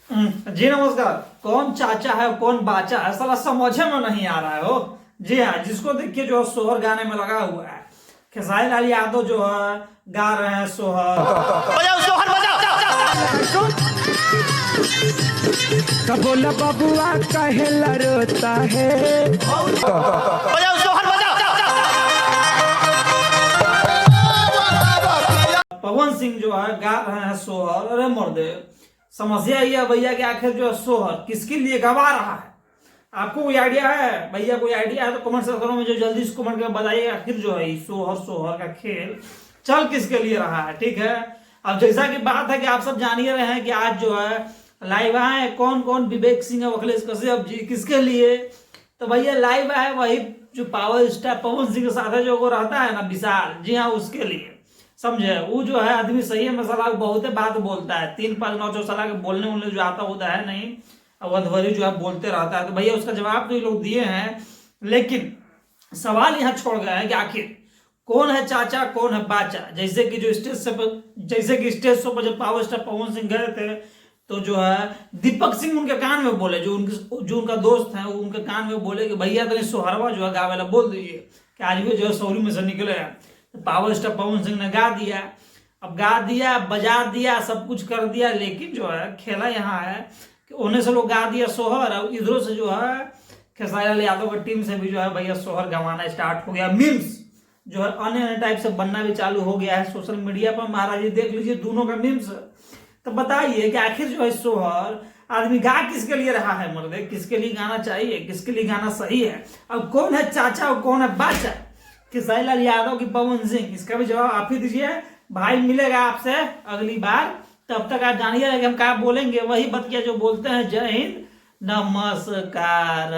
जी नमस्कार। कौन चाचा है कौन बाचा है साला समझे में नहीं आ रहा है हो। जी हाँ, जिसको देखिए जो सोहर गाने में लगा हुआ है। खेसारी लाल यादव जो है गा रहे हैं सोहर। बजाओ सोहर बजाओ। कबोला बबुआ काहे रोता है। बजाओ सोहर बजाओ। पवन सिंह जो है गा रहे हैं सोहर। अरे मर्दे, समस्या ये है भैया कि आखिर जो है सोहर किसके लिए गवा रहा है। आपको कोई आइडिया है भैया? कोई आइडिया है तो कमेंट सेक्शन में जो जल्दी से कमेंट कर बताइए। आखिर जो है सोहर सोहर का खेल चल किसके लिए रहा है। ठीक है, अब जैसा कि बात है कि आप सब जान ही रहे हैं कि आज जो है लाइव आए कौन कौन, विवेक सिंह अखिलेश कश्यप जी, किसके लिए? तो भैया लाइव आए वही जो पावर स्टार पवन सिंह के साथ जो वो रहता है ना विशाल, जी हाँ उसके लिए। समझे, वो जो है आदमी सही है मसाला बहुत बात बोलता है, 3-5-9 साल के बोलने उलने जो आता होता है नहीं, अवधवरी जो है बोलते रहता है। तो भैया उसका जवाब तो ये लोग दिए हैं, लेकिन सवाल यहाँ छोड़ गए हैं कि आखिर कौन है चाचा कौन है बाचा। जैसे कि जो स्टेज शो पर जब पावर स्टार पवन सिंह गए थे तो जो है दीपक सिंह उनके कान में बोले, जो उनका दोस्त है वो उनके कान में बोले कि भैया तो सोहरवा जो है गावेला बोल दीजिए कि आज भी जो है सौरी में से निकले हैं। तो पावर स्टार पवन सिंह ने गा दिया। अब गा दिया, बजा दिया, सब कुछ कर दिया, लेकिन जो है खेला यहाँ है कि उन्हें से लोग गा दिया सोहर, और इधरों से जो है खेसारी लाल यादव की टीम से भी जो है भैया सोहर गवाना स्टार्ट हो गया। मीम्स जो है अन्य अन्य टाइप से बनना भी चालू हो गया है सोशल मीडिया पर। महाराज जी देख लीजिए दोनों का मीम्स। तो बताइए कि आखिर जो है सोहर आदमी गा किसके लिए रहा है मर्दे? किसके लिए गाना चाहिए, किसके लिए गाना सही है? अब कौन है चाचा और कौन है बाचा? खेसारी लाल यादव की पवन सिंह? इसका भी जवाब आप ही दीजिए भाई। मिलेगा आपसे अगली बार, तब तक आप जानिए कि हम क्या बोलेंगे। वही बतिया जो बोलते हैं। जय हिंद, नमस्कार।